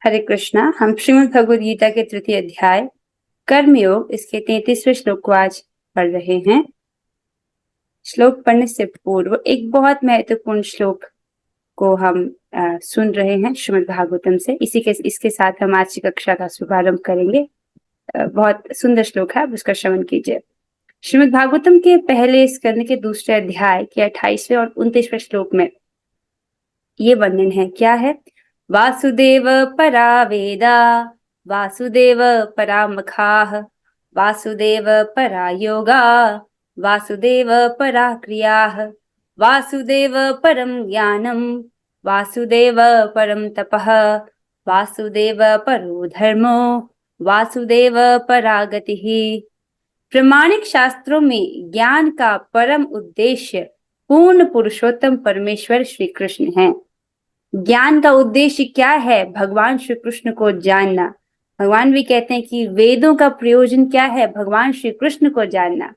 हरे कृष्णा। हम श्रीमद् भगवद गीता के तृतीय अध्याय कर्मयोग इसके 33वें श्लोक को आज पढ़ रहे हैं। श्लोक पढ़ने से पूर्व एक बहुत महत्वपूर्ण श्लोक को हम सुन रहे हैं श्रीमद् भागवतम से। इसके साथ हम आज की कक्षा का शुभारंभ करेंगे। बहुत सुंदर श्लोक है, आप उसका श्रवण कीजिए। श्रीमद् भागवतम के पहले स्कंद के दूसरे अध्याय के 28वें और 29वें श्लोक में ये वर्णन है। क्या है? वासुदेव परा वेदा, वासुदेव परा मखाः, वासुदेव परा योगा, वासुदेव परा क्रियाः, वासुदेव परम ज्ञानम, वासुदेव परम तपः, वासुदेव परो धर्मो, वासुदेव परा गतिः। प्रमाणिक शास्त्रों में ज्ञान का परम उद्देश्य पूर्ण पुरुषोत्तम परमेश्वर श्री कृष्ण है। ज्ञान का उद्देश्य क्या है? भगवान श्री कृष्ण को जानना। भगवान भी कहते हैं कि वेदों का प्रयोजन क्या है? भगवान श्री कृष्ण को जानना।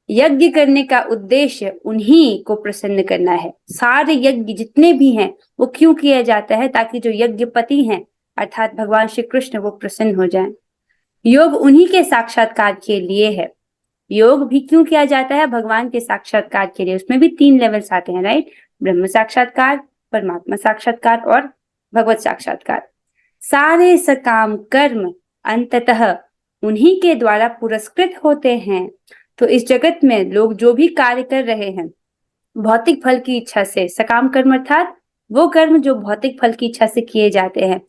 यज्ञ करने का उद्देश्य उन्हीं को प्रसन्न करना है। सारे यज्ञ जितने भी हैं वो क्यों किया जाता है? ताकि जो यज्ञपति हैं अर्थात भगवान श्री कृष्ण वो प्रसन्न हो जाएं। योग उन्हीं के साक्षात्कार के लिए है। योग भी क्यों किया जाता है? भगवान के साक्षात्कार के लिए। उसमें भी 3 लेवल्स आते हैं, राइट? ब्रह्म साक्षात्कार, परमात्मा साक्षात्कार और भगवत साक्षात्कार। सारे सकाम कर्म अंततः उन्हीं के द्वारा पुरस्कृत होते हैं। तो इस जगत में लोग जो भी कार्य कर रहे हैं भौतिक फल की इच्छा से, सकाम कर्म अर्थात वो कर्म जो भौतिक फल की इच्छा से किए जाते हैं,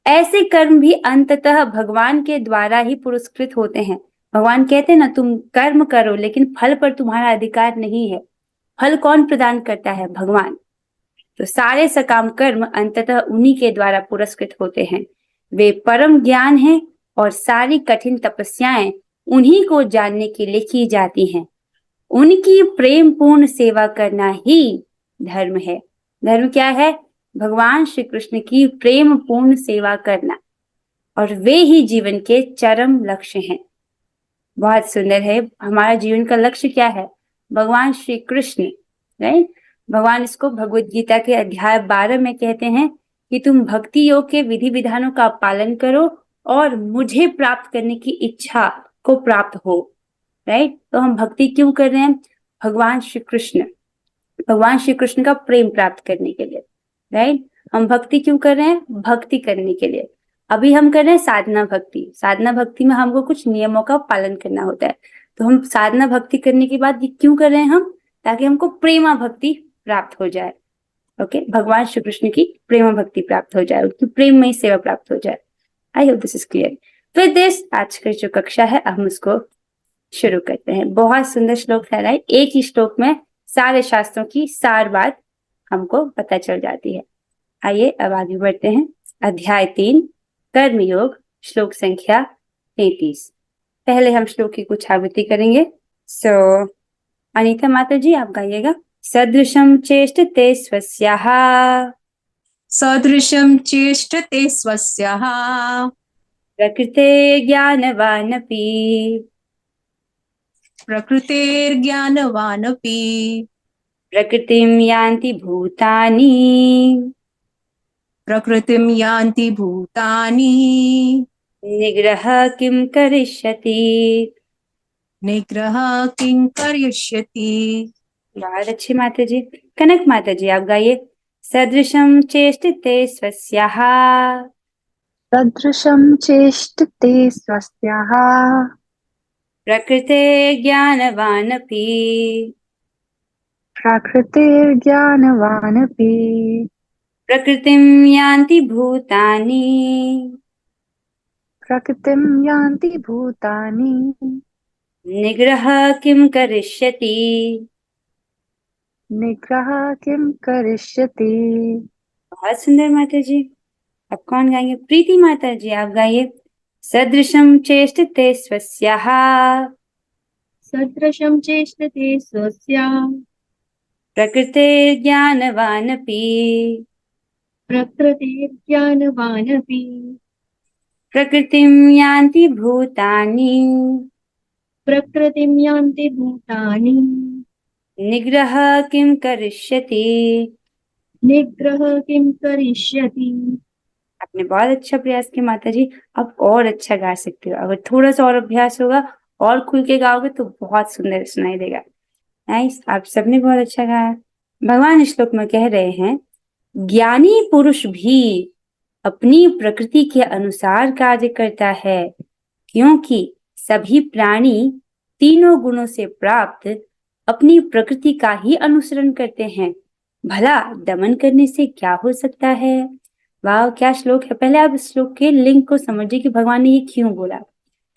ऐसे कर्म भी अंततः भगवान के द्वारा ही पुरस्कृत होते हैं। भगवान कहते हैं ना, तुम कर्म करो लेकिन फल पर तुम्हारा अधिकार नहीं है। फल कौन प्रदान करता है? भगवान। तो सारे सकाम कर्म अंततः उन्हीं के द्वारा पुरस्कृत होते हैं। वे परम ज्ञान हैं और सारी कठिन तपस्याएं उन्हीं को जानने के लिए की जाती हैं। उनकी प्रेम पूर्ण सेवा करना ही धर्म है। धर्म क्या है? भगवान श्री कृष्ण की प्रेम पूर्ण सेवा करना, और वे ही जीवन के चरम लक्ष्य हैं। बहुत सुंदर है। हमारा जीवन का लक्ष्य क्या है? भगवान श्री कृष्ण, राइट? भगवान इसको भगवद गीता के अध्याय 12 में कहते हैं कि तुम भक्ति योग के विधि विधानों का पालन करो और मुझे प्राप्त करने की इच्छा को प्राप्त हो, राइट? तो हम भक्ति क्यों कर रहे हैं? भगवान श्री कृष्ण का प्रेम प्राप्त करने के लिए, राइट? हम भक्ति क्यों कर रहे हैं? भक्ति करने के लिए। अभी हम कर रहे हैं साधना भक्ति। साधना भक्ति में हमको कुछ नियमों का पालन करना होता है। तो हम साधना भक्ति करने के बाद ये क्यों कर रहे हैं हम? ताकि हमको प्रेमा भक्ति प्राप्त हो जाए। ओके, भगवान श्री कृष्ण की प्रेमा भक्ति प्राप्त हो जाए, उनकी प्रेममयी सेवा प्राप्त हो जाए। आई hope this is clear. With this आज की जो कक्षा है हम उसको शुरू करते हैं। बहुत सुंदर श्लोक है, राइट? एक ही श्लोक में सारे शास्त्रों की सार बात हमको पता चल जाती है। आइए अब आगे बढ़ते हैं। अध्याय 3 कर्मयोग, श्लोक संख्या 33। पहले हम श्लोक की कुछ आवृत्ति करेंगे। अनीता माता जी आप गाइएगा। सदृशं चेष्टते स्वस्याः, सदृशं चेष्टते स्वस्याः, प्रकृते ज्ञानवानपि, प्रकृतेर्ज्ञानवानपि, प्रकृतिं यान्ति भूतानि, प्रकृतिं यान्ति भूतानि, निग्रह किं करिष्यति। निग्रह किं करिष्यति। बहुत अच्छी माता जी। कनक माता जी आप गाइए। सदृशं चेष्टते स्वस्याः, सदृशं चेष्टते स्वस्याः, प्रकृते ज्ञानवानपि, प्रकृतिर्ज्ञानवानपि, प्रकृतिं यान्ति भूतानि, प्रकृतिं यान्ति भूतानि, निग्रह किं करिष्यति। निग्रह किं करिष्यति। बहुत सुंदर माता जी। अब कौन गाएंगे? प्रीति माता जी आप गाइए। सदृशं चेष्टते स्वस्याः, सदृशं चेष्टते स्वस्याः, प्रकृते ज्ञानवानपि, प्रकृतेर्ज्ञानवानपि, प्रकृतिं यान्ति भूतानि, प्रकृतिं यान्ति भूतानि, निग्रह किं करिष्यति। निग्रह किं करिष्यति। आपने बहुत अच्छा प्रयास किया माता जी, आप और अच्छा गा सकते हो। अगर थोड़ा सा और अभ्यास होगा और खुल के गाओगे तो बहुत सुंदर सुनाई देगा। नाइस, आप सबने बहुत अच्छा गाया। भगवान इस श्लोक में कह रहे हैं, ज्ञानी पुरुष भी अपनी प्रकृति के अनुसार कार्य करता है, क्योंकि सभी प्राणी तीनों गुणों से प्राप्त अपनी प्रकृति का ही अनुसरण करते हैं। भला दमन करने से क्या हो सकता है। वाह, क्या श्लोक है। पहले आप इस श्लोक के लिंक को समझिए कि भगवान ने ये क्यों बोला,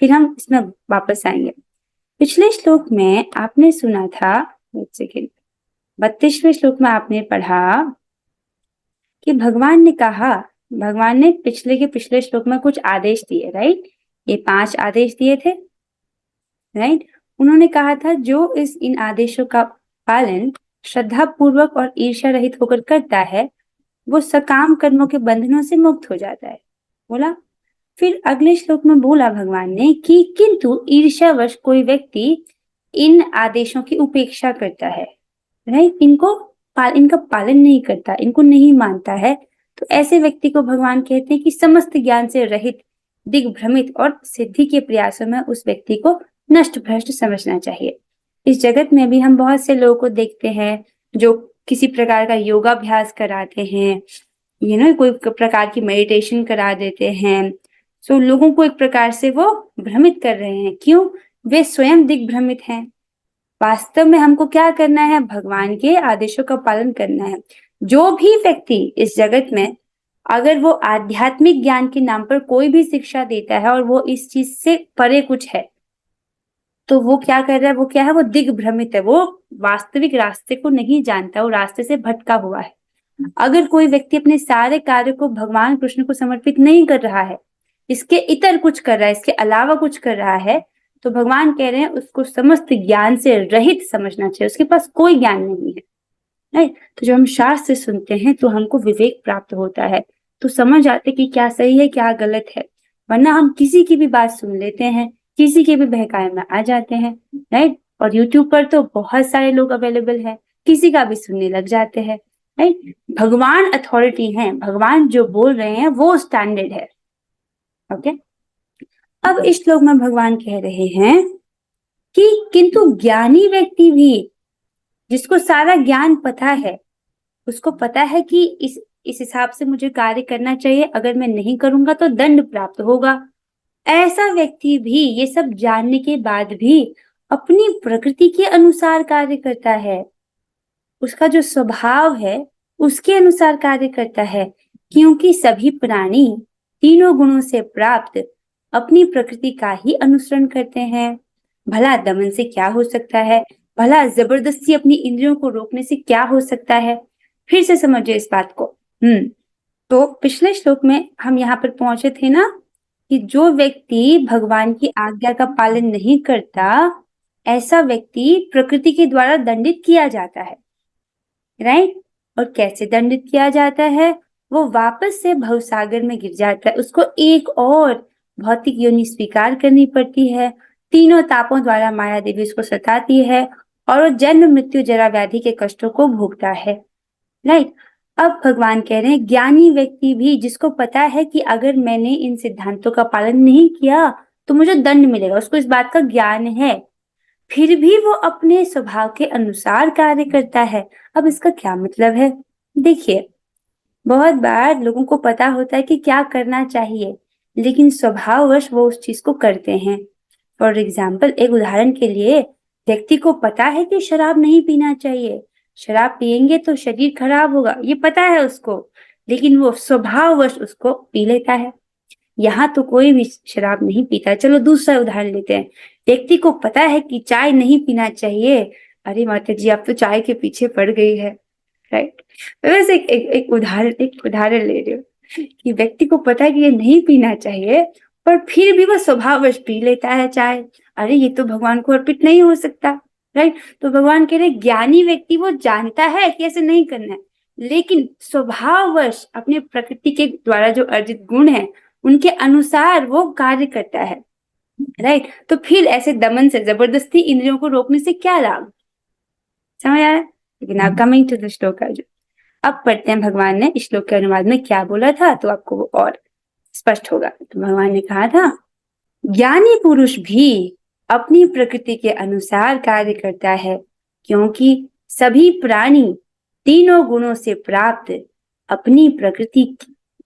फिर हम इसमें वापस आएंगे। पिछले श्लोक में आपने सुना था, एक सेकेंड, 32वें श्लोक में आपने पढ़ा कि भगवान ने कहा, भगवान ने पिछले के पिछले श्लोक में कुछ आदेश दिए, राइट। ये 5 आदेश दिए थे, राइट। उन्होंने कहा था जो इन आदेशों का पालन श्रद्धा पूर्वक और ईर्ष्या रहित होकर करता है वो सकाम कर्मों के बंधनों से मुक्त हो जाता है, बोला। फिर अगले श्लोक में बोला भगवान ने कि किंतु ईर्ष्यावश कोई व्यक्ति इन आदेशों की उपेक्षा करता है, राइट, इनका पालन नहीं करता, इनको नहीं मानता है, तो ऐसे व्यक्ति को भगवान कहते हैं कि समस्त ज्ञान से रहित, दिग्भ्रमित और सिद्धि के प्रयासों में उस व्यक्ति को नष्ट भ्रष्ट समझना चाहिए। इस जगत में भी हम बहुत से लोगों को देखते हैं जो किसी प्रकार का योगाभ्यास कराते हैं, कोई प्रकार की मेडिटेशन करा देते हैं। सो लोगों को एक प्रकार से वो भ्रमित कर रहे हैं। क्यों? वे स्वयं दिग्भ्रमित हैं। वास्तव में हमको क्या करना है? भगवान के आदेशों का पालन करना है। जो भी व्यक्ति इस जगत में अगर वो आध्यात्मिक ज्ञान के नाम पर कोई भी शिक्षा देता है और वो इस चीज से परे कुछ है, तो वो क्या कर रहा है? वो क्या है? वो दिग्भ्रमित है, वो वास्तविक रास्ते को नहीं जानता, वो रास्ते से भटका हुआ है। अगर कोई व्यक्ति अपने सारे कार्य को भगवान कृष्ण को समर्पित नहीं कर रहा है, इसके इतर कुछ कर रहा है, इसके अलावा कुछ कर रहा है, तो भगवान कह रहे हैं उसको समस्त ज्ञान से रहित समझना चाहिए, उसके पास कोई ज्ञान नहीं है, राइट। तो जब हम शास्त्र सुनते हैं तो हमको विवेक प्राप्त होता है, तो समझ आते कि क्या सही है क्या गलत है। वरना हम किसी की भी बात सुन लेते हैं, किसी के भी बहकावे में आ जाते हैं, राइट। और यूट्यूब पर तो बहुत सारे लोग अवेलेबल हैं, किसी का भी सुनने लग जाते हैं, राइट। भगवान अथॉरिटी हैं, भगवान जो बोल रहे हैं वो स्टैंडर्ड है, ओके। अब इस श्लोक में भगवान कह रहे हैं कि किंतु ज्ञानी व्यक्ति भी, जिसको सारा ज्ञान पता है, उसको पता है कि इस हिसाब से मुझे कार्य करना चाहिए, अगर मैं नहीं करूंगा तो दंड प्राप्त होगा, ऐसा व्यक्ति भी ये सब जानने के बाद भी अपनी प्रकृति के अनुसार कार्य करता है, उसका जो स्वभाव है उसके अनुसार कार्य करता है, क्योंकि सभी प्राणी तीनों गुणों से प्राप्त अपनी प्रकृति का ही अनुसरण करते हैं। भला दमन से क्या हो सकता है? भला जबरदस्ती अपनी इंद्रियों को रोकने से क्या हो सकता है? फिर से समझिए इस बात को। तो पिछले श्लोक में हम यहाँ पर पहुंचे थे ना कि जो व्यक्ति भगवान की आज्ञा का पालन नहीं करता, ऐसा व्यक्ति प्रकृति के द्वारा दंडित किया जाता है, राइट। और कैसे दंडित किया जाता है? वो वापस से भवसागर में गिर जाता है, उसको एक और भौतिक योनि स्वीकार करनी पड़ती है, तीनों तापों द्वारा माया देवी उसको सताती है और वो जन्म मृत्यु जरा व्याधि के कष्टों को भोगता है, राइट। अब भगवान कह रहे हैं ज्ञानी व्यक्ति भी, जिसको पता है कि अगर मैंने इन सिद्धांतों का पालन नहीं किया तो मुझे दंड मिलेगा, उसको इस बात का ज्ञान है, फिर भी वो अपने स्वभाव के अनुसार कार्य करता है। अब इसका क्या मतलब है? देखिए, बहुत बार लोगों को पता होता है कि क्या करना चाहिए, लेकिन स्वभाववश वो उस चीज को करते हैं। फॉर एग्जाम्पल, एक उदाहरण के लिए, व्यक्ति को पता है कि शराब नहीं पीना चाहिए, शराब पिएंगे तो शरीर खराब होगा, ये पता है उसको, लेकिन वो स्वभाववश उसको पी लेता है। यहाँ तो कोई भी शराब नहीं पीता। चलो दूसरा उदाहरण लेते हैं। व्यक्ति को पता है कि चाय नहीं पीना चाहिए, अरे माता जी आप तो चाय के पीछे पड़ गई है, राइट। वैसे एक उदाहरण ले रही हूँ कि व्यक्ति को पता है कि ये नहीं पीना चाहिए, पर फिर भी वो स्वभाववश पी लेता है चाय। अरे ये तो भगवान को अर्पित नहीं हो सकता, राइट। तो भगवान कह रहे ज्ञानी व्यक्ति वो जानता है कि ऐसे नहीं करना है, लेकिन स्वभाववश अपने प्रकृति के द्वारा जो अर्जित गुण है उनके अनुसार वो कार्य करता है, राइट। तो फिर ऐसे दमन से, जबरदस्ती इंद्रियों को रोकने से क्या लाभ? समझ आया? लेकिन आप कमिंग टू द श्लोक अर्जुन। अब पढ़ते हैं भगवान ने इस श्लोक के अनुवाद में क्या बोला था, तो आपको वो और स्पष्ट होगा। तो भगवान ने कहा था, ज्ञानी पुरुष भी अपनी प्रकृति के अनुसार कार्य करता है, क्योंकि सभी प्राणी तीनों गुणों से प्राप्त अपनी प्रकृति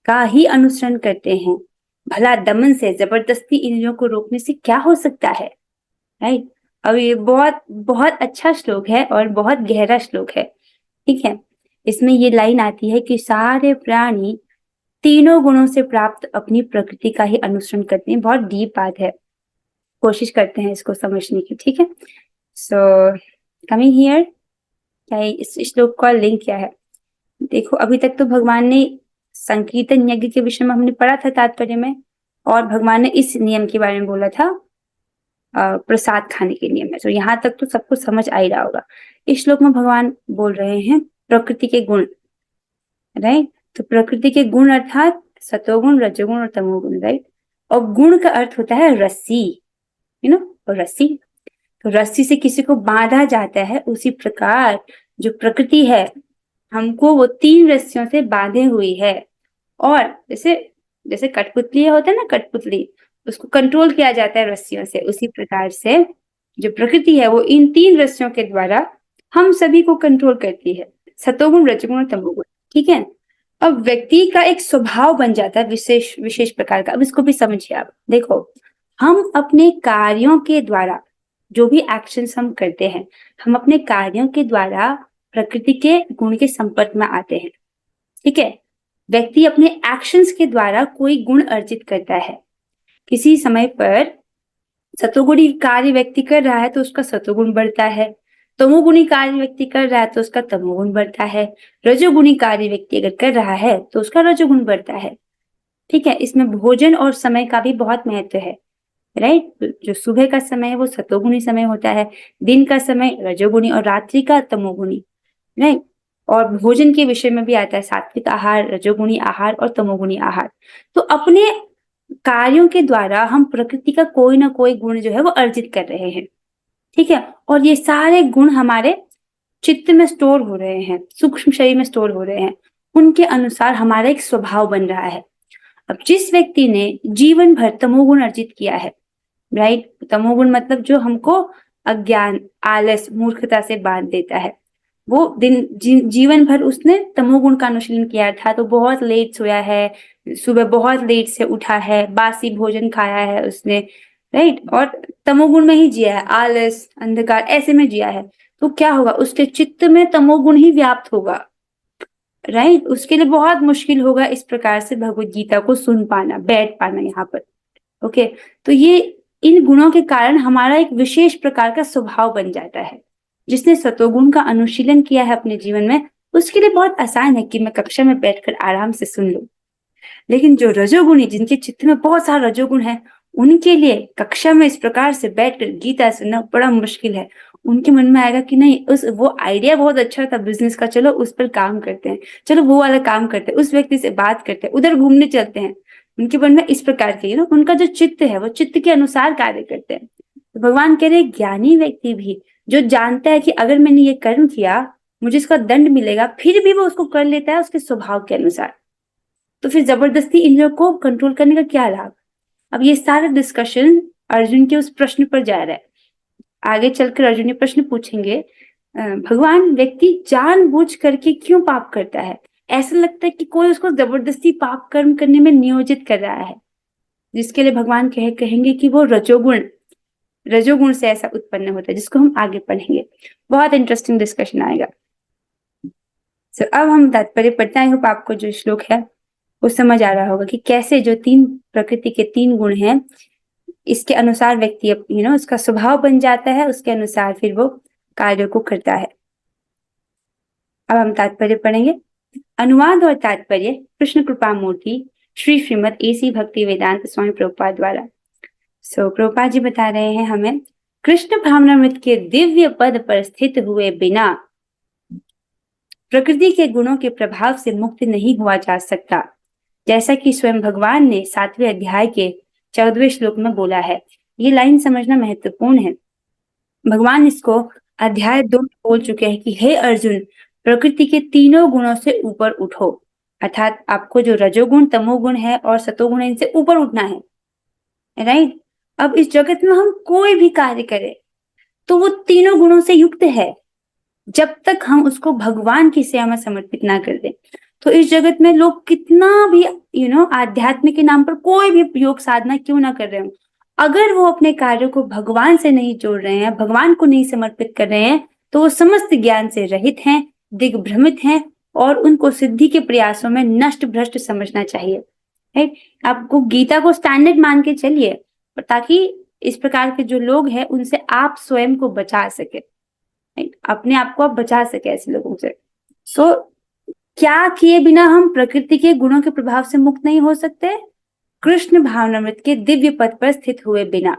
का ही अनुसरण करते हैं। भला दमन से, जबरदस्ती इंद्रियों को रोकने से क्या हो सकता है, राइट। अब ये बहुत बहुत अच्छा श्लोक है और बहुत गहरा श्लोक है, ठीक है। इसमें ये लाइन आती है कि सारे प्राणी तीनों गुणों से प्राप्त अपनी प्रकृति का ही अनुसरण करते हैं। बहुत डीप बात है, कोशिश करते हैं इसको समझने की, ठीक है। सो कमिंग हियर, क्या इस श्लोक का लिंक क्या है? देखो, अभी तक तो भगवान ने संकीर्तन यज्ञ के विषय में हमने पढ़ा था तात्पर्य में, और भगवान ने इस नियम के बारे में बोला था प्रसाद खाने के नियम में। तो यहाँ तक तो सबको समझ आ ही रहा होगा। इस श्लोक में भगवान बोल रहे हैं प्रकृति के गुण, राइट। तो प्रकृति के गुण अर्थात सतोगुण, रजोगुण और तमोगुण, राइट। और गुण का अर्थ होता है रस्सी, यू नो, रस्सी। तो रस्सी से किसी को बांधा जाता है, उसी प्रकार जो प्रकृति है हमको वो 3 रस्सियों से बांधे हुई है। और जैसे जैसे कठपुतली होता है ना, कठपुतली, उसको कंट्रोल किया जाता है रस्सियों से, उसी प्रकार से जो प्रकृति है वो इन 3 रस्सियों के द्वारा हम सभी को कंट्रोल करती है, सतोगुण, रजोगुण और तमोगुण, ठीक है। अब व्यक्ति का एक स्वभाव बन जाता है विशेष विशेष प्रकार का। अब इसको भी समझिए आप। देखो, हम अपने कार्यों के द्वारा, जो भी एक्शंस हम करते हैं, हम अपने कार्यों के द्वारा प्रकृति के गुण के संपर्क में आते हैं, ठीक है। व्यक्ति अपने एक्शंस के द्वारा कोई गुण अर्जित करता है। किसी समय पर सतोगुणी कार्य व्यक्ति कर रहा है तो उसका सतोगुण बढ़ता है, तमोगुणी कार्य व्यक्ति कर रहा है तो उसका तमोगुण बढ़ता है, रजोगुणी कार्य व्यक्ति अगर कर रहा है तो उसका रजोगुण बढ़ता है, ठीक है। इसमें भोजन और समय का भी बहुत महत्व है, राइट। जो सुबह का समय है वो सतोगुणी समय होता है, दिन का समय रजोगुणी और रात्रि का तमोगुणी, राइट। और भोजन के विषय में भी आता है सात्विक आहार, रजोगुणी आहार और तमोगुणी आहार। तो अपने कार्यों के द्वारा हम प्रकृति का कोई ना कोई गुण जो है वो अर्जित कर रहे हैं, ठीक है। और ये सारे गुण हमारे चित्त में स्टोर हो रहे हैं, सूक्ष्म शरीर में स्टोर हो रहे हैं, उनके अनुसार हमारा एक स्वभाव बन रहा है। अब जिस व्यक्ति ने जीवन भर तमोगुण अर्जित किया है, राइट, तमोगुण मतलब जो हमको अज्ञान, आलस, मूर्खता से बांध देता है, वो जीवन भर उसने तमोगुण का अनुशीलन किया था, तो बहुत लेट सोया है, सुबह बहुत लेट से उठा है, बासी भोजन खाया है उसने, राइट, और तमोगुण में ही जिया है, आलस, अंधकार ऐसे में जिया है, तो क्या होगा, उसके चित्त में तमोगुण ही व्याप्त होगा, राइट। उसके लिए बहुत मुश्किल होगा इस प्रकार से भगवत गीता को सुन पाना, बैठ पाना यहाँ पर, ओके। तो ये इन गुणों के कारण हमारा एक विशेष प्रकार का स्वभाव बन जाता है। जिसने सतोगुण का अनुशीलन किया है अपने जीवन में, उसके लिए बहुत आसान है कि मैं कक्षा में बैठकर आराम से सुन लूं। लेकिन जो रजोगुणी, जिनके चित्त में बहुत सारा रजोगुण है, उनके लिए कक्षा में इस प्रकार से बैठकर गीता सुनना बड़ा मुश्किल है। उनके मन में आएगा कि नहीं, वो आइडिया बहुत अच्छा था बिजनेस का, चलो उस पर काम करते हैं, चलो वो वाला काम करते हैं, उस व्यक्ति से बात करते हैं, उधर घूमने चलते हैं। उनके मन में इस प्रकार के, उनका जो चित्त है वो चित्त के अनुसार कार्य करते हैं। तो भगवान कह रहे, ज्ञानी व्यक्ति भी जो जानता है कि अगर मैंने ये कर्म किया मुझे इसका दंड मिलेगा, फिर भी वो उसको कर लेता है उसके स्वभाव के अनुसार, तो फिर जबरदस्ती इंद्रियों को कंट्रोल करने का क्या लाभ। अब ये सारा डिस्कशन अर्जुन के उस प्रश्न पर जा रहा है। आगे चलकर अर्जुन ये प्रश्न पूछेंगे, भगवान, व्यक्ति जानबूझ करके क्यों पाप करता है? ऐसा लगता है कि कोई उसको जबरदस्ती पाप कर्म करने में नियोजित कर रहा है, जिसके लिए भगवान कहेंगे कि वो रजोगुण से ऐसा उत्पन्न होता है, जिसको हम आगे पढ़ेंगे। बहुत इंटरेस्टिंग डिस्कशन आएगा। So, अब हम तात्पर्य पढ़ते हैं। आई होप आपको जो श्लोक है वो समझ आ रहा होगा कि कैसे जो 3 प्रकृति के 3 गुण हैं, इसके अनुसार व्यक्ति उसका स्वभाव बन जाता है, उसके अनुसार फिर वो कार्यों को करता है। अब हम तात्पर्य पढ़ेंगे। अनुवाद और तात्पर्य कृष्ण कृपा मूर्ति श्री श्रीमद AC भक्ति वेदांत स्वामी प्रभुपाद द्वारा। प्रभुपाद जी बता रहे हैं हमें, कृष्ण भावनामृत के दिव्य पद पर स्थित हुए बिना प्रकृति के गुणों के प्रभाव से मुक्त नहीं हुआ जा सकता, जैसा कि स्वयं भगवान ने 7वें अध्याय के 14वें श्लोक में बोला है। ये लाइन समझना महत्वपूर्ण है। भगवान इसको अध्याय 2 में बोल चुके हैं कि हे अर्जुन, प्रकृति के तीनों गुणों से ऊपर उठो। अर्थात आपको जो रजोगुण, तमोगुण है और सतोगुण है, इनसे ऊपर उठना है, राइट। अब इस जगत में हम कोई भी कार्य करें तो वो तीनों गुणों से युक्त है, जब तक हम उसको भगवान की सेवा में समर्पित ना कर दें। तो इस जगत में लोग कितना भी आध्यात्म के नाम पर कोई भी योग साधना क्यों ना कर रहे हो, अगर वो अपने कार्यों को भगवान से नहीं जोड़ रहे हैं, भगवान को नहीं समर्पित कर रहे हैं, तो वो समस्त ज्ञान से रहित हैं, दिग्भ्रमित हैं और उनको सिद्धि के प्रयासों में नष्ट भ्रष्ट समझना चाहिए, राइट। आपको गीता को स्टैंडर्ड मान के चलिए, ताकि इस प्रकार के जो लोग हैं उनसे आप स्वयं को बचा सके, अपने आप को आप बचा सके ऐसे लोगों से। सो क्या किए बिना हम प्रकृति के गुणों के प्रभाव से मुक्त नहीं हो सकते? कृष्ण भावनामृत के दिव्य पद पर स्थित हुए बिना,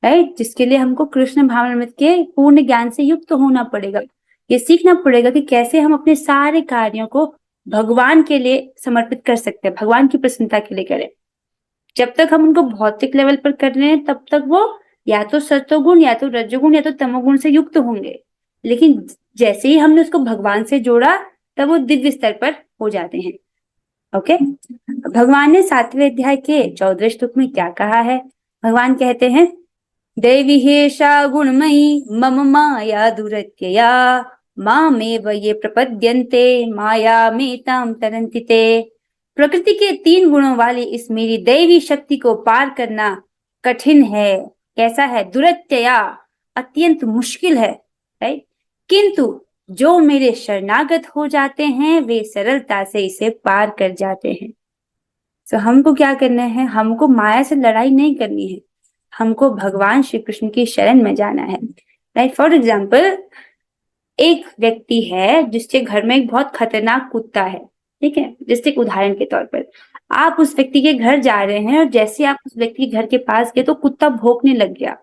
राइट। जिसके लिए हमको कृष्ण भावनामृत के पूर्ण ज्ञान से युक्त होना पड़ेगा। ये सीखना पड़ेगा कि कैसे हम अपने सारे कार्यों को भगवान के लिए समर्पित कर सकते हैं, भगवान की प्रसन्नता के लिए करें। जब तक हम उनको भौतिक लेवल पर कर रहे हैं, तब तक वो या तो सत्वगुण, या तो रजोगुण, या तो तमोगुण से युक्त होंगे। लेकिन जैसे ही हमने उसको भगवान से जोड़ा, तब वो दिव्य स्तर पर हो जाते हैं। ओके, भगवान ने 7वें अध्याय के 14वें श्लोक में क्या कहा है? भगवान कहते हैं, दैवी हेषा गुणमयी मम माया दुरत्यया मामेव ये प्रपद्यन्ते माया मेताम तरन्ति ते। प्रकृति के 3 गुणों वाली इस मेरी दैवी शक्ति को पार करना कठिन है। कैसा है? दुरत्यया, अत्यंत मुश्किल है, राइट। किंतु जो मेरे शरणागत हो जाते हैं वे सरलता से इसे पार कर जाते हैं। तो हमको क्या करना है? हमको माया से लड़ाई नहीं करनी है, हमको भगवान श्री कृष्ण की शरण में जाना है, राइट। फॉर एग्जाम्पल, एक व्यक्ति है जिसके घर में एक बहुत खतरनाक कुत्ता है, ठीक है। जैसे एक उदाहरण के तौर पर आप उस व्यक्ति के घर जा रहे हैं और जैसे आप उस व्यक्ति के घर के पास गए तो कुत्ता भौंकने लग गया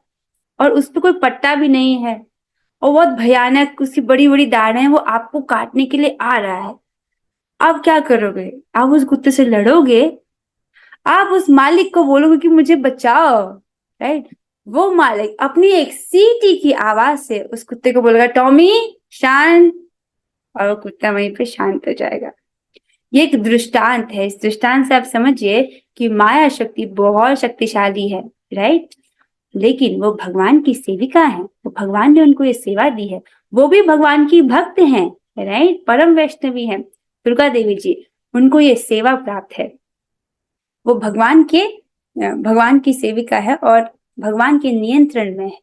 और उस पर कोई पट्टा भी नहीं है और बहुत भयानक उसकी बड़ी बड़ी दाढ़ें हैं, वो आपको काटने के लिए आ रहा है। आप क्या करोगे? आप उस कुत्ते से लड़ोगे? आप उस मालिक को बोलोगे कि मुझे बचाओ, राइट। वो मालिक अपनी एक सीटी की आवाज से उस कुत्ते को बोलेगा, टॉमी शांत, और वो कुत्ता वहीं पे शांत हो जाएगा। ये एक दृष्टांत है। इस दृष्टांत से आप समझिए कि माया शक्ति बहुत शक्तिशाली है, राइट। लेकिन वो भगवान की सेविका है, वो भगवान ने उनको ये सेवा दी है, वो भी भगवान की भक्त हैं, राइट। परम वैष्णवी है दुर्गा देवी जी, उनको ये सेवा प्राप्त है। वो भगवान की सेविका है और भगवान के नियंत्रण में है।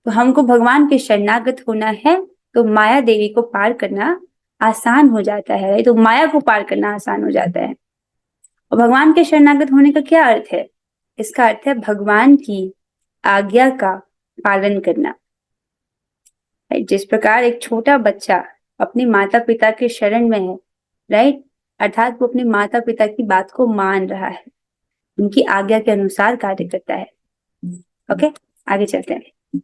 तो हमको भगवान के शरणागत होना है, तो माया देवी को पार करना आसान हो जाता है, तो माया को पार करना आसान हो जाता है। और भगवान के शरणागत होने का क्या अर्थ है? इसका अर्थ है भगवान की आज्ञा का पालन करना। जिस प्रकार एक छोटा बच्चा अपने माता पिता के शरण में है, राइट, अर्थात वो अपने माता पिता की बात को मान रहा है, उनकी आज्ञा के अनुसार कार्य करता है। ओके, आगे चलते हैं।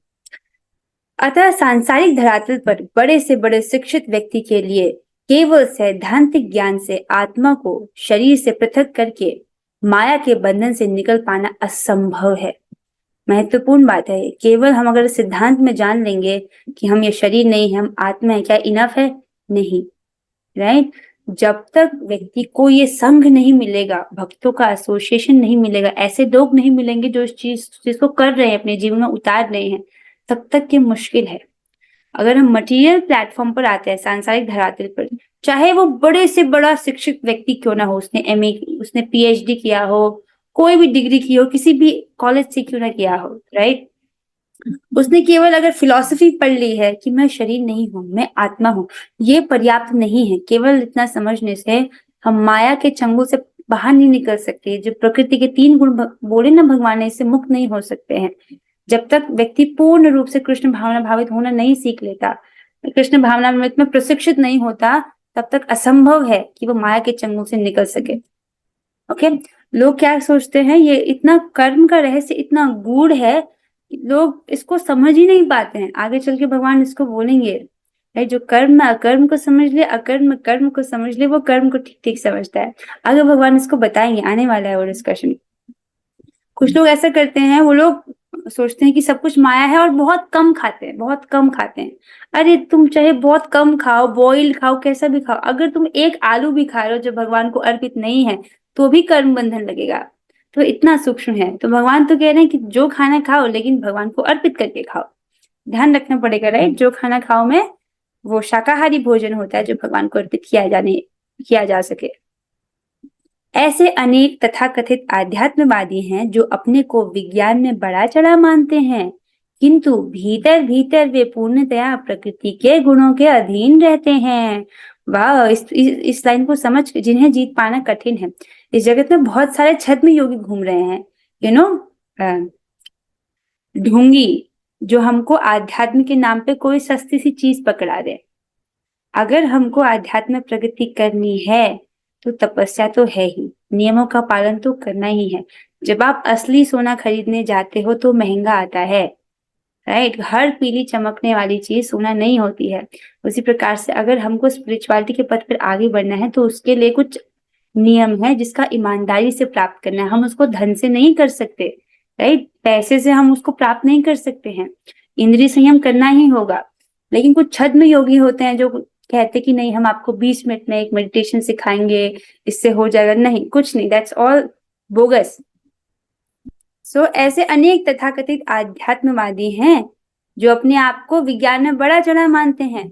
अतः सांसारिक धरातल पर बड़े से बड़े शिक्षित व्यक्ति के लिए केवल सैद्धांतिक ज्ञान से आत्मा को शरीर से पृथक करके माया के बंधन से निकल पाना असंभव है। महत्वपूर्ण बात है। केवल हम अगर सिद्धांत में जान लेंगे कि हम ये शरीर नहीं है, हम आत्मा है, क्या इनफ है? नहीं, राइट। जब तक व्यक्ति को ये संघ नहीं मिलेगा, भक्तों का एसोसिएशन नहीं मिलेगा, ऐसे लोग नहीं मिलेंगे जो इस चीज को कर रहे हैं, अपने जीवन में उतार रहे हैं, तब तक ये मुश्किल है। अगर हम मटेरियल प्लेटफॉर्म पर आते हैं, सांसारिक धरातल पर, चाहे वो बड़े से बड़ा शिक्षित व्यक्ति क्यों ना हो, उसने एमए, उसने पीएचडी किया हो, कोई भी डिग्री की हो, किसी भी कॉलेज से क्यों ना किया हो, राइट, उसने केवल अगर फिलॉसफी पढ़ ली है कि मैं शरीर नहीं हूं, मैं आत्मा हूं, ये पर्याप्त नहीं है। केवल इतना समझने से हम माया के चंगुल से बाहर नहीं निकल सकते। जो प्रकृति के 3 गुण बोले ना भगवान ने, इससे मुक्त नहीं हो सकते हैं। जब तक व्यक्ति पूर्ण रूप से कृष्ण भावना भावित होना नहीं सीख लेता, कृष्ण भावना में प्रशिक्षित नहीं होता, तब तक असंभव है कि वो माया के चंगुल से निकल सके। ओके, लोग क्या सोचते हैं, ये इतना कर्म का रहस्य इतना गूढ़ है, लोग इसको समझ ही नहीं पाते हैं। आगे चल के भगवान इसको बोलेंगे, जो कर्म में अकर्म को समझ ले, अकर्म में कर्म को समझ ले, वो कर्म को ठीक ठीक समझता है। आगे भगवान इसको बताएंगे, आने वाला है वो डिस्कशन। कुछ लोग ऐसा करते हैं, वो लोग सोचते हैं कि सब कुछ माया है और बहुत कम खाते हैं, बहुत कम खाते हैं। अरे तुम चाहे बहुत कम खाओ, बॉइल खाओ, कैसा भी खाओ, अगर तुम एक आलू भी खा रहे हो जो भगवान को अर्पित नहीं है तो भी कर्म बंधन लगेगा। तो इतना सूक्ष्म है। तो भगवान तो कह रहे हैं कि जो खाना खाओ लेकिन भगवान को अर्पित करके खाओ। ध्यान रखना पड़ेगा, राइट। जो खाना खाओ में वो शाकाहारी भोजन होता है जो भगवान को अर्पित किया जा सके। ऐसे अनेक तथाकथित आध्यात्मवादी हैं जो अपने को विज्ञान में बड़ा चढ़ा मानते हैं, किंतु भीतर भीतर वे पूर्णतया प्रकृति के गुणों के अधीन रहते हैं। वाह, इस लाइन को समझ जिन्हें जीत पाना कठिन है। इस जगत में बहुत सारे छद्म योगी घूम रहे हैं, ढोंगी, जो हमको आध्यात्म के नाम पे कोई सस्ती सी चीज पकड़ा दे। अगर हमको आध्यात्म प्रगति करनी है तो तपस्या तो है ही, नियमों का पालन तो करना ही है। जब आप असली सोना खरीदने जाते हो तो महंगा आता है, राइट। हर पीली चमकने वाली चीज सोना नहीं होती है। उसी प्रकार से अगर हमको स्पिरिचुअलिटी के पथ पर आगे बढ़ना है तो उसके लिए कुछ नियम है जिसका ईमानदारी से प्राप्त करना है। हम उसको धन से नहीं कर सकते, राइट। पैसे से हम उसको प्राप्त नहीं कर सकते हैं, इंद्रिय संयम करना ही होगा। लेकिन कुछ छद्म योगी होते हैं जो कहते कि नहीं, हम आपको 20 मिनट में एक मेडिटेशन सिखाएंगे, इससे हो जाएगा। नहीं, कुछ नहीं, दैट्स ऑल बोगस। सो ऐसे अनेक तथाकथित आध्यात्मवादी हैं जो अपने आप को विज्ञान में बड़ा चढ़ा मानते हैं,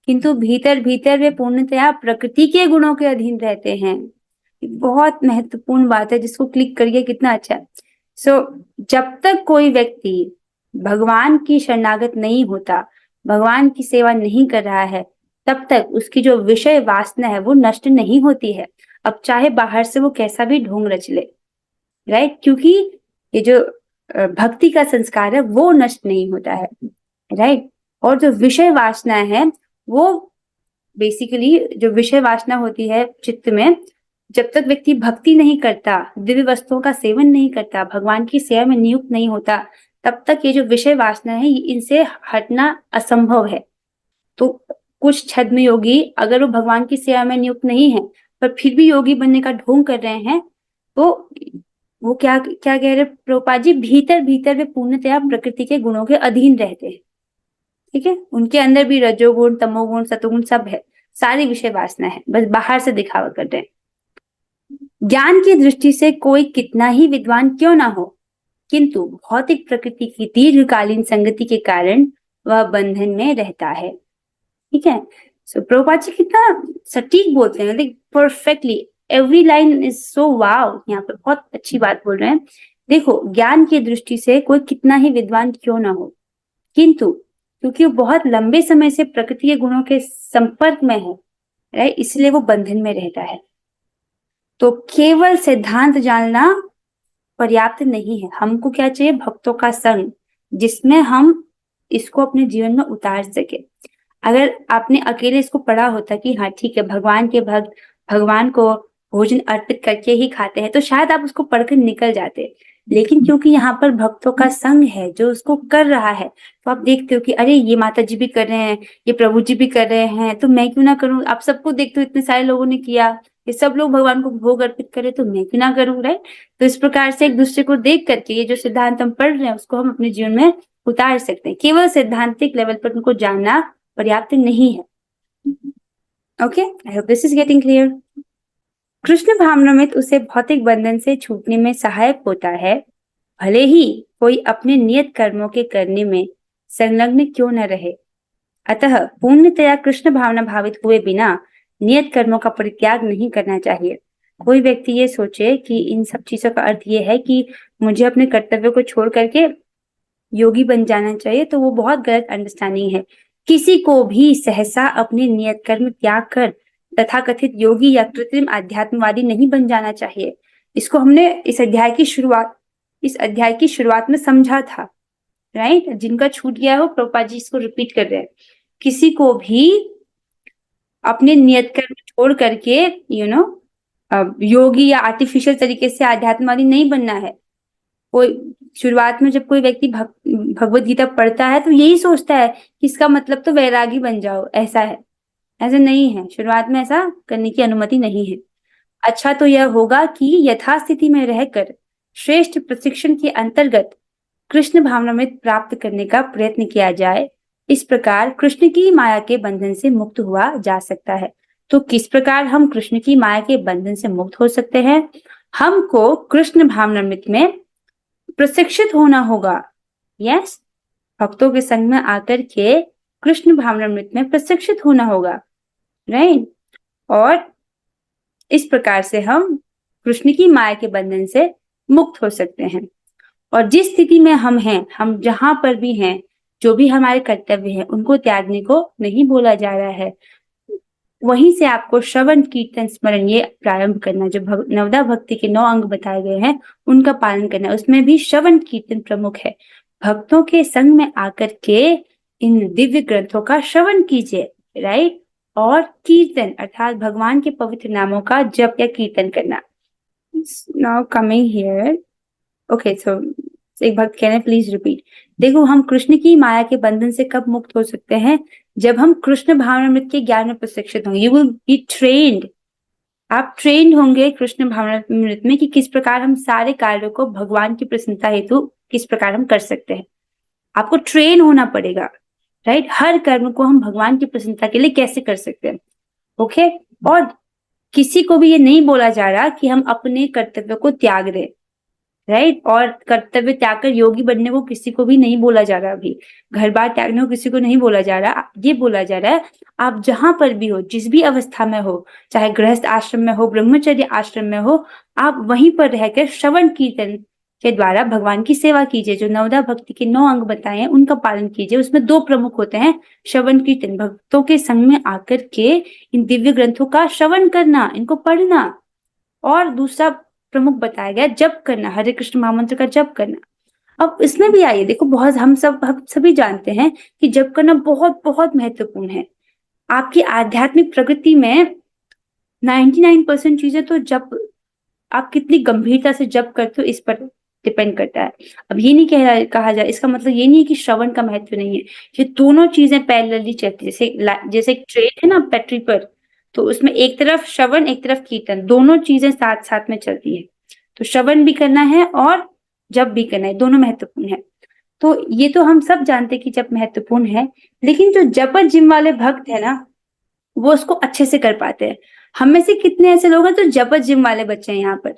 किंतु भीतर भीतर वे पूर्णतया प्रकृति के गुणों के अधीन रहते हैं। बहुत महत्वपूर्ण बात है, जिसको क्लिक करिए कितना अच्छा है। सो जब तक कोई व्यक्ति भगवान की शरणागत नहीं होता, भगवान की सेवा नहीं कर रहा है, तब तक उसकी जो विषय वासना है वो नष्ट नहीं होती है। अब चाहे बाहर से वो कैसा भी ढोंग रच ले, राइट, क्योंकि ये जो भक्ति का संस्कार है वो नष्ट नहीं होता है, राइट। और जो विषय वासना है वो बेसिकली, जो विषय वासना होती है चित्त में, जब तक व्यक्ति भक्ति नहीं करता, दिव्य वस्तुओं का सेवन नहीं करता, भगवान की सेवा में नियुक्त नहीं होता, तब तक ये जो विषय वासना है इनसे हटना असंभव है। तो कुछ छद्म योगी अगर वो भगवान की सेवा में नियुक्त नहीं है पर फिर भी योगी बनने का ढोंग कर रहे हैं, तो वो क्या क्या कह रहे प्रभुपाद जी, भीतर भीतर वे पूर्णतया प्रकृति के गुणों के अधीन रहते हैं। ठीक है, उनके अंदर भी रजोगुण, तमोगुण, सतोगुण सब है, सारी विषय वासना है, बस बाहर से दिखावा कर रहे हैं। ज्ञान की दृष्टि से कोई कितना ही विद्वान क्यों ना हो, किंतु भौतिक प्रकृति की दीर्घकालीन संगति के कारण वह बंधन में रहता है। ठीक है, सो प्रभुपाद जी कितना सटीक बोलते हैं, like perfectly, every line is so wow. यहाँ पे बहुत अच्छी बात बोल रहे हैं। देखो, ज्ञान की दृष्टि से कोई कितना ही विद्वान क्यों ना हो, किंतु क्योंकि वो बहुत लंबे समय से प्रकृति के गुणों के संपर्क में है, राइट, इसलिए वो बंधन में रहता है। तो केवल सिद्धांत जानना पर्याप्त नहीं है, हमको क्या चाहिए, भक्तों का संग, जिसमें हम इसको अपने जीवन में उतार सके। अगर आपने अकेले इसको पढ़ा होता कि हाँ ठीक है, भगवान के भक्त भगवान को भोजन अर्पित करके ही खाते हैं, तो शायद आप उसको पढ़कर निकल जाते। लेकिन क्योंकि यहाँ पर भक्तों का संग है जो उसको कर रहा है, तो आप देखते हो कि अरे ये माता जी भी कर रहे हैं, ये प्रभु जी भी कर रहे हैं, तो मैं क्यों ना करूं। आप सबको देखते हो, इतने सारे लोगों ने किया, ये सब लोग भगवान को भोग अर्पित करे, तो मैं क्यों ना करूं, राइट। तो इस प्रकार से एक दूसरे को देख करके ये जो सिद्धांत हम पढ़ रहे हैं उसको हम अपने जीवन में उतार सकते हैं। केवल सैद्धांतिक लेवल पर उनको जानना पर्याप्त नहीं है। Okay, I hope this is getting clear. Krishna भावनामृत उसे भौतिक बंधन से छूटने में सहायक होता है, भले ही कोई अपने नियत कर्मों के करने में संलग्न क्यों न रहे। अतः पूर्णतया कृष्ण भावना भावित हुए बिना नियत कर्मों का परित्याग नहीं करना चाहिए। कोई व्यक्ति ये सोचे कि इन सब चीजों का अर्थ ये है कि मुझे अपने कर्तव्यों को छोड़ करके योगी बन जाना चाहिए, तो वो बहुत गलत अंडरस्टैंडिंग है। किसी को भी सहसा अपने नियत कर्म त्याग कर तथाकथित योगी या कृत्रिम आध्यात्मवादी नहीं बन जाना चाहिए। इसको हमने इस अध्याय की शुरुआत में समझा था, राइट। जिनका छूट गया हो, प्रभुपाद जी इसको रिपीट कर रहे हैं। किसी को भी अपने नियत कर्म छोड़ करके योगी या आर्टिफिशियल तरीके से आध्यात्मवादी नहीं बनना है। कोई शुरुआत में जब कोई व्यक्ति भगवत गीता पढ़ता है तो यही सोचता है कि इसका मतलब तो वैरागी बन जाओ, ऐसा है। ऐसा नहीं है, शुरुआत में ऐसा करने की अनुमति नहीं है। अच्छा तो यह होगा कि यथास्थिति में रहकर श्रेष्ठ प्रशिक्षण के अंतर्गत कृष्ण भावनामृत प्राप्त करने का प्रयत्न किया जाए। इस प्रकार कृष्ण की माया के बंधन से मुक्त हुआ जा सकता है। तो किस प्रकार हम कृष्ण की माया के बंधन से मुक्त हो सकते हैं? हमको कृष्ण भावनामृत में प्रशिक्षित होना होगा। यस, भक्तों के संग में आकर के कृष्ण भावनामृत में प्रशिक्षित होना होगा, राइट। और इस प्रकार से हम कृष्ण की माया के बंधन से मुक्त हो सकते हैं। और जिस स्थिति में हम हैं, हम जहां पर भी हैं, जो भी हमारे कर्तव्य हैं, उनको त्यागने को नहीं बोला जा रहा है। वहीं से आपको श्रवण कीर्तन स्मरण ये प्रारंभ करना, जो नवदा भक्ति के 9 अंग बताए गए हैं उनका पालन करना। उसमें भी श्रवण कीर्तन प्रमुख है। भक्तों के संग में आकर के इन दिव्य ग्रंथों का श्रवण कीजिए, राइट। और कीर्तन अर्थात भगवान के पवित्र नामों का जप या कीर्तन करना। नाउ कमिंग हियर, ओके, सो एक भक्त कह रहे हैं प्लीज रिपीट। देखो, हम कृष्ण की माया के बंधन से कब मुक्त हो सकते हैं? जब हम कृष्ण भावनामृत के ज्ञान में प्रशिक्षित होंगे। यू विल बी ट्रेन्ड, आप ट्रेंड होंगे कृष्ण भावनामृत में कि किस प्रकार हम सारे कार्यों को भगवान की प्रसन्नता हेतु किस प्रकार हम कर सकते हैं। आपको ट्रेन होना पड़ेगा, राइट। हर कर्म को हम भगवान की प्रसन्नता के लिए कैसे कर सकते हैं, ओके। और किसी को भी ये नहीं बोला जा रहा कि हम अपने कर्तव्य को त्याग दें, राइट। और कर्तव्य त्याग कर योगी बनने को किसी को भी नहीं बोला जा रहा। अभी घर बार त्यागने को किसी को नहीं बोला जा रहा। ये बोला जा रहा है आप जहां पर भी हो, जिस भी अवस्था में हो, चाहे गृहस्थ आश्रम में हो, ब्रह्मचर्य आश्रम में हो, आप वहीं पर रहकर श्रवण कीर्तन के द्वारा भगवान की सेवा कीजिए। जो नवदा भक्ति के 9 अंग बताए हैं उनका पालन कीजिए। उसमें 2 प्रमुख होते हैं, श्रवण कीर्तन, भक्तों के संग में आकर के इन दिव्य ग्रंथों का श्रवण करना, इनको पढ़ना। और दूसरा प्रमुख बताया गया जप करना, हरे कृष्ण महामंत्र का जप करना। अब इसमें भी आइए, देखो, बहुत हम सभी जानते हैं कि जप करना बहुत बहुत महत्वपूर्ण है। आपकी आध्यात्मिक प्रगति में 99% चीजें तो जप, आप कितनी गंभीरता से जप करते हो इस पर डिपेंड करता है। अब ये नहीं कहा जाए, इसका मतलब ये नहीं है कि श्रवण का महत्व नहीं है। ये दोनों चीजें पैरेलली चलती है। जैसे एक ट्रेन है ना पटरी पर, तो उसमें एक तरफ श्रवण एक तरफ कीर्तन, दोनों चीजें साथ साथ में चलती है। तो श्रवण भी करना है और जप भी करना है, दोनों महत्वपूर्ण है। तो ये तो हम सब जानते हैं कि जप महत्वपूर्ण है, लेकिन जो जप जिम वाले भक्त है ना, वो उसको अच्छे से कर पाते हैं। हम में से कितने ऐसे लोग हैं जो जप जिम वाले बच्चे हैं? यहाँ पर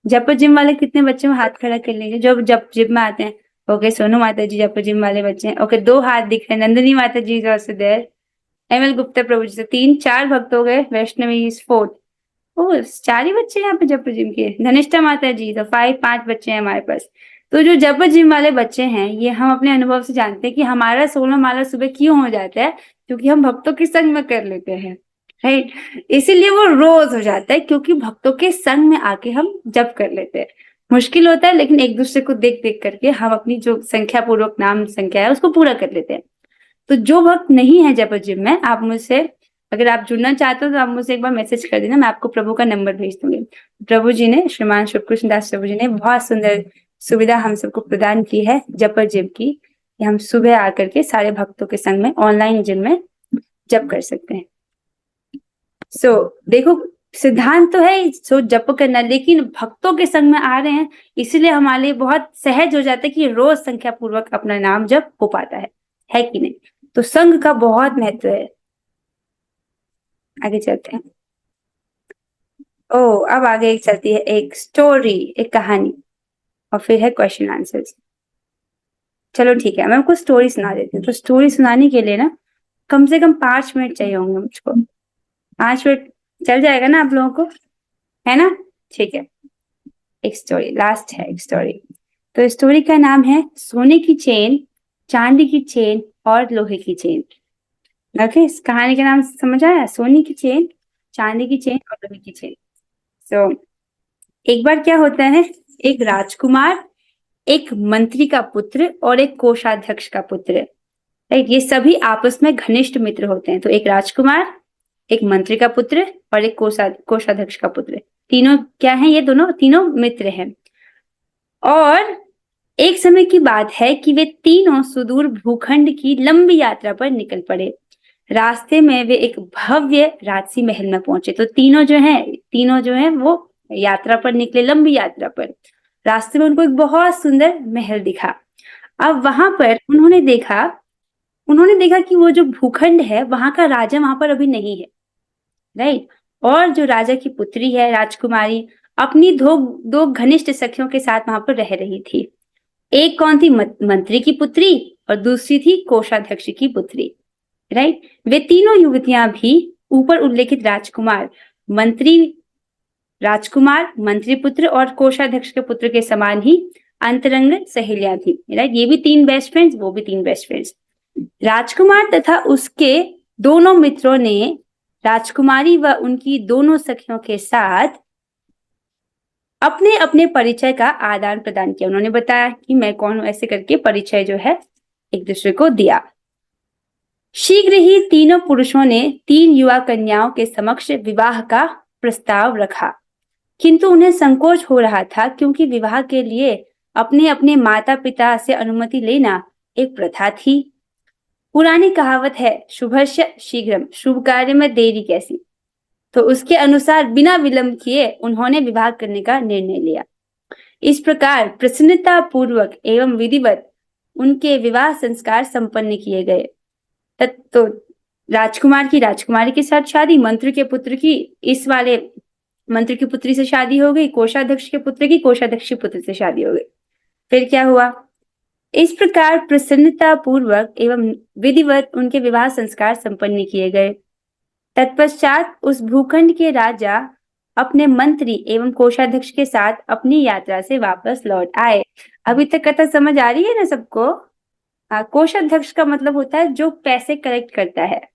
जप जिम वाले कितने बच्चे में हाथ खड़ा कर लीजिए जो जप जिम में आते हैं। ओके, सोनू माता जी जप जिम वाले बच्चे हैं। ओके, 2 हाथ दिख रहे हैं। नंदिनी माता ji is also there. ML Gupta प्रभु जी से 3-4 भक्त हो गए। Vaishnavi is 4th। ओह, 4 ही बच्चे हैं यहाँ पे जप जिम के। धनिष्ठा माता जी तो 5 बच्चे हैं हमारे पास। तो जो जप जिम वाले बच्चे हैं, ये हम अपने अनुभव से जानते हैं कि हमारा 16 माला सुबह क्यों हो जाता है, क्योंकि हम भक्तों के संग में कर लेते हैं, राइट। इसीलिए वो रोज हो जाता है, क्योंकि भक्तों के संग में आके हम जप कर लेते हैं। मुश्किल होता है, लेकिन एक दूसरे को देख देख करके हम अपनी जो संख्या पूर्वक नाम संख्या है उसको पूरा कर लेते हैं। तो जो भक्त नहीं है जप जिम में, आप मुझसे, अगर आप जुड़ना चाहते हो तो आप मुझे एक बार मैसेज कर देना, मैं आपको प्रभु का नंबर भेज दूंगी। प्रभु जी ने, श्रीमान शुभकृष्ण दास प्रभु जी ने बहुत सुंदर सुविधा हम सबको प्रदान की है जप जिम की, कि हम सुबह आकर के सारे भक्तों के संग में ऑनलाइन जिम में जप कर सकते हैं। देखो, सिद्धांत तो है सो जप करना, लेकिन भक्तों के संग में आ रहे हैं, इसीलिए हमारे लिए बहुत सहज हो जाता है कि रोज संख्या पूर्वक अपना नाम जप हो पाता है कि नहीं। तो संघ का बहुत महत्व है। आगे चलते हैं। अब आगे चलती है एक स्टोरी, एक कहानी, और फिर है क्वेश्चन आंसर्स। चलो ठीक है, मैं आपको स्टोरी सुना देती हूँ। तो स्टोरी सुनाने के लिए ना कम से कम 5 मिनट चाहिए होंगे मुझको। 5 मिनट चल जाएगा ना आप लोगों को, है ना? ठीक है, एक स्टोरी लास्ट है, एक स्टोरी। तो स्टोरी का नाम है सोने की चेन, चांदी की चेन और लोहे की चेन। ओके, इस कहानी का नाम समझ आया? सोने की चेन, चांदी की चेन और लोहे की चेन। एक बार क्या होता है, एक राजकुमार, एक मंत्री का पुत्र और एक कोषाध्यक्ष का पुत्र, राइट, ये सभी आपस में घनिष्ठ मित्र होते हैं। तो एक राजकुमार, एक मंत्री का पुत्र और एक कोषाध्यक्ष का पुत्र, तीनों क्या हैं? ये तीनों मित्र हैं। और एक समय की बात है कि वे तीनों सुदूर भूखंड की लंबी यात्रा पर निकल पड़े। रास्ते में वे एक भव्य राजसी महल में पहुंचे। तो तीनों जो हैं वो यात्रा पर निकले, लंबी यात्रा पर। रास्ते में उनको एक बहुत सुंदर महल दिखा। अब वहां पर उन्होंने देखा कि वो जो भूखंड है वहां का राजा वहां पर अभी नहीं है, राइट। और जो राजा की पुत्री है राजकुमारी अपनी दो घनिष्ठ सखियों के साथ वहां पर रह रही थी। एक कौन थी? मंत्री की पुत्री, और दूसरी थी कोषाध्यक्ष की पुत्री, राइट। वे तीनों युवतियां भी ऊपर उल्लेखित राजकुमार, मंत्री पुत्र और कोषाध्यक्ष के पुत्र के समान ही अंतरंग सहेलियां थी, राइट। ये भी 3 बेस्ट फ्रेंड्स, वो भी 3 बेस्ट फ्रेंड्स। राजकुमार तथा उसके दोनों मित्रों ने राजकुमारी व उनकी दोनों सखियों के साथ अपने अपने परिचय का आदान प्रदान किया। उन्होंने बताया कि मैं कौन हूं, ऐसे करके परिचय जो है एक दूसरे को दिया। शीघ्र ही तीनों पुरुषों ने 3 युवा कन्याओं के समक्ष विवाह का प्रस्ताव रखा, किंतु उन्हें संकोच हो रहा था क्योंकि विवाह के लिए अपने अपने माता पिता से अनुमति लेना एक प्रथा थी। पुरानी कहावत है शुभस्य शीघ्रम, शुभ कार्य में देरी कैसी। तो उसके अनुसार बिना विलंब किए उन्होंने विवाह करने का निर्णय लिया। इस प्रकार प्रसन्नता पूर्वक एवं विधिवत उनके विवाह संस्कार संपन्न किए गए। तो राजकुमार की राजकुमारी के साथ शादी, मंत्री के पुत्र की इस वाले मंत्री की पुत्री से शादी हो गई, कोषाध्यक्ष के पुत्र की कोषाध्यक्ष की पुत्री से शादी हो गई। फिर क्या हुआ? इस प्रकार प्रसन्नता पूर्वक एवं विधिवत उनके विवाह संस्कार संपन्न किए गए। तत्पश्चात उस भूखंड के राजा अपने मंत्री एवं कोषाध्यक्ष के साथ अपनी यात्रा से वापस लौट आए। अभी तक कथा समझ आ रही है ना सबको? कोषाध्यक्ष का मतलब होता है जो पैसे कलेक्ट करता है,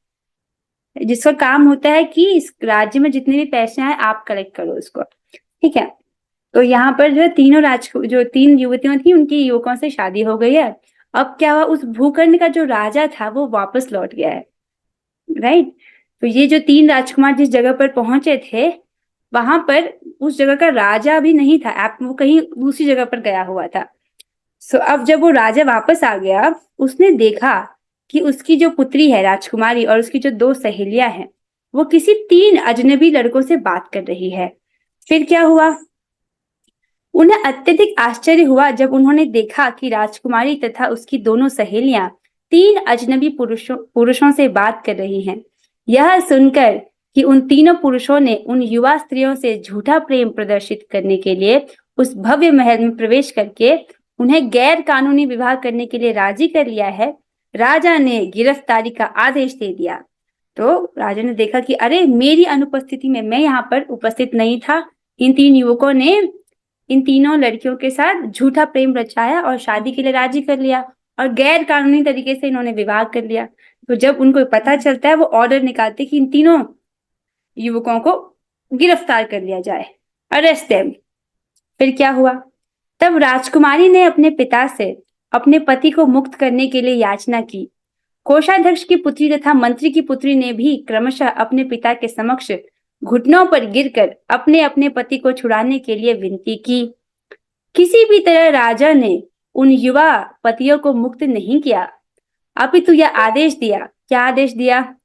जिसका काम होता है कि इस राज्य में जितने भी पैसे आए आप कलेक्ट करो उसको, ठीक है। तो यहाँ पर जो जो 3 युवतियों थी उनकी युवकों से शादी हो गई है। अब क्या हुआ, उस भूखंड का जो राजा था वो वापस लौट गया है, राइट। तो ये जो 3 राजकुमार जिस जगह पर पहुंचे थे वहां पर उस जगह का राजा भी नहीं था, वो कहीं दूसरी जगह पर गया हुआ था। सो अब जब वो राजा वापस आ गया उसने देखा कि उसकी जो पुत्री है राजकुमारी और उसकी जो 2 सहेलियां हैं वो किसी 3 अजनबी लड़कों से बात कर रही है। फिर क्या हुआ? उन्हें अत्यधिक आश्चर्य हुआ जब उन्होंने देखा कि राजकुमारी तथा उसकी दोनों सहेलियां 3 अजनबी पुरुषों से बात कर रही हैं। यह सुनकर कि उन तीनों पुरुषों ने उन युवा स्त्रियों से झूठा प्रेम प्रदर्शित करने के लिए उस भव्य महल में प्रवेश करके उन्हें गैर कानूनी विवाह करने के लिए राजी कर लिया है, राजा ने गिरफ्तारी का आदेश दे दिया। तो राजा ने देखा कि अरे मेरी अनुपस्थिति में, मैं यहाँ पर उपस्थित नहीं था, इन 3 युवकों ने इन तीनों लड़कियों के साथ झूठा प्रेम रचाया और शादी के लिए राजी कर लिया और गैर कानूनी तरीके से इन्होंने विवाह कर लिया। तो जब उनको पता चलता है वो ऑर्डर निकालते कि इन तीनों युवकों को गिरफ्तार कर लिया जाए, अरेस्ट देम। फिर क्या हुआ? तब राजकुमारी ने अपने पिता से अपने पति को मुक्त करने के लिए याचना की। कोषाध्यक्ष की पुत्री तथा मंत्री की पुत्री ने भी क्रमशः अपने पिता के समक्ष घुटनों पर गिरकर अपने अपने पति को छुड़ाने के लिए विनती की। किसी भी तरह राजा ने उन युवा पतियों को मुक्त नहीं किया, अपितु यह आदेश दिया। क्या आदेश दिया?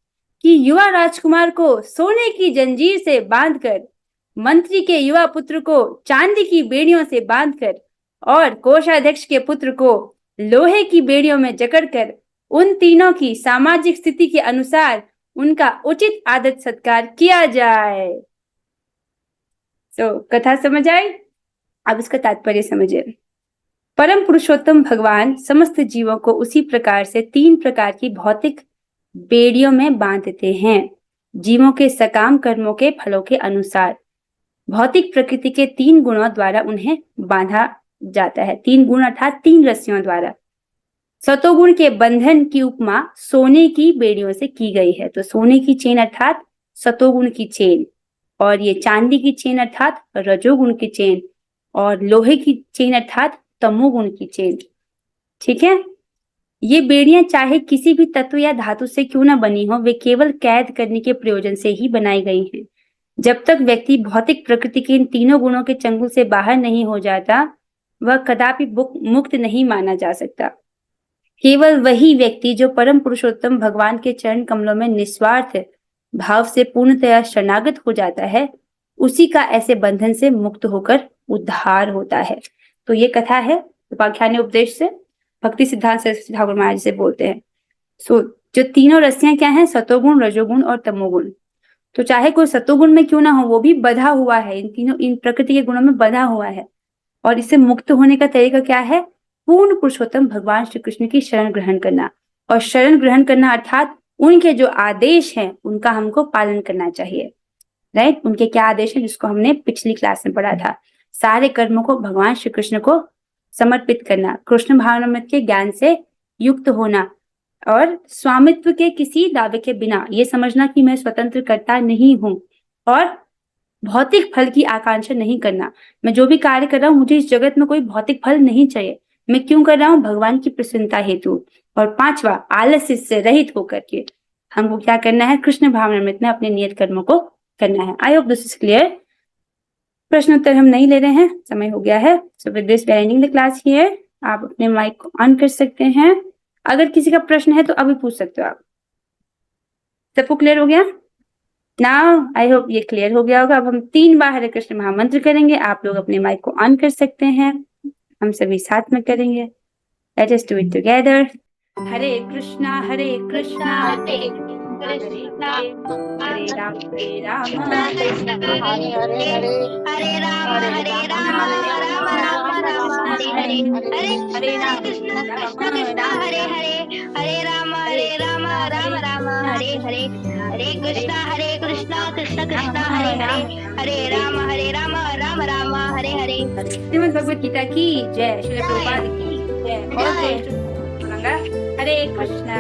कि युवा राजकुमार को सोने की जंजीर से बांधकर, मंत्री के युवा पुत्र को चांदी की बेड़ियों से बांधकर और कोषाध्यक्ष के पुत्र को लोहे की बेड़ियों में जकड़कर उन तीनों की सामाजिक स्थिति के अनुसार उनका उचित आदर सत्कार किया जाए। तो कथा समझ आई? अब इसका तात्पर्य समझिए। परम पुरुषोत्तम भगवान समस्त जीवों को उसी प्रकार से 3 प्रकार की भौतिक बेड़ियों में बांधते हैं, जीवों के सकाम कर्मों के फलों के अनुसार। भौतिक प्रकृति के 3 गुणों द्वारा उन्हें बांधा जाता है। 3 गुण अर्थात 3 रस्सियों द्वारा। सतोगुण के बंधन की उपमा सोने की बेड़ियों से की गई है। तो सोने की चेन अर्थात सतोगुण की चेन, और ये चांदी की चेन अर्थात रजोगुण की चेन, और लोहे की चेन अर्थात तमोगुण की चेन, ठीक है। ये बेड़ियां चाहे किसी भी तत्व या धातु से क्यों ना बनी हो, वे केवल कैद करने के प्रयोजन से ही बनाई गई हैं। जब तक व्यक्ति भौतिक प्रकृति के इन तीनों गुणों के चंगुल से बाहर नहीं हो जाता वह कदापि मुक्त नहीं माना जा सकता। केवल वही व्यक्ति जो परम पुरुषोत्तम भगवान के चरण कमलों में निस्वार्थ भाव से पूर्णतया शरणागत हो जाता है, उसी का ऐसे बंधन से मुक्त होकर उद्धार होता है। तो ये कथा है उपाख्यान उपदेश से। भक्ति सिद्धांत सरस्वती ठाकुर महाराज से बोलते हैं। सो जो तीनों रस्सियां क्या हैं, सतोगुण, रजोगुण और तमोगुण। तो चाहे कोई सतोगुण में क्यों ना हो, वो भी बंधा हुआ है, इन प्रकृति के गुणों में बंधा हुआ है। और इससे मुक्त होने का तरीका क्या है? पूर्ण पुरुषोत्तम भगवान श्री कृष्ण की शरण ग्रहण करना। और शरण ग्रहण करना अर्थात उनके जो आदेश हैं उनका हमको पालन करना चाहिए। राइट? उनके क्या आदेश है, जिसको हमने पिछली क्लास में पढ़ा था। सारे कर्मों को भगवान श्री कृष्ण को समर्पित करना, कृष्ण भावनामृत के ज्ञान से युक्त होना, और स्वामित्व के किसी दावे के बिना ये समझना कि मैं स्वतंत्र कर्ता नहीं हूं, और भौतिक फल की आकांक्षा नहीं करना। मैं जो भी कार्य कर रहा हूँ, मुझे इस जगत में कोई भौतिक फल नहीं चाहिए। मैं क्यों कर रहा हूँ? भगवान की प्रसन्नता हेतु। और पांचवा, आलस्य से रहित होकर के हमको क्या करना है? कृष्ण भावनामृत में अपने नियत कर्मों को करना है। आई होप दिस इज क्लियर। प्रश्न उत्तर हम नहीं ले रहे हैं, समय हो गया है। So with this we are ending the class here. आप अपने माइक को ऑन कर सकते हैं। अगर किसी का प्रश्न है तो अभी पूछ सकते हो आप। सबको क्लियर हो गया? नाउ आई होप ये क्लियर हो गया होगा। अब हम 3 बार हरे कृष्ण महामंत्र करेंगे। आप लोग अपने माइक को ऑन कर सकते हैं, हम सभी साथ में करेंगे। Let us do it together. Hare Krishna Hare Krishna Krishna Hare Ram Hare Ram Krishna Hare Hare Hare Ram Ram Ram Hare Hare Hare Ram Krishna Hare Hare Ram Ram Hare Hare Hare Krishna Krishna Krishna Hare Ram Ram Ram Hare Hare. Shrimad Bhagavad Gita की जय। श्री प्रभुपाद की जय। और हरे कृष्णा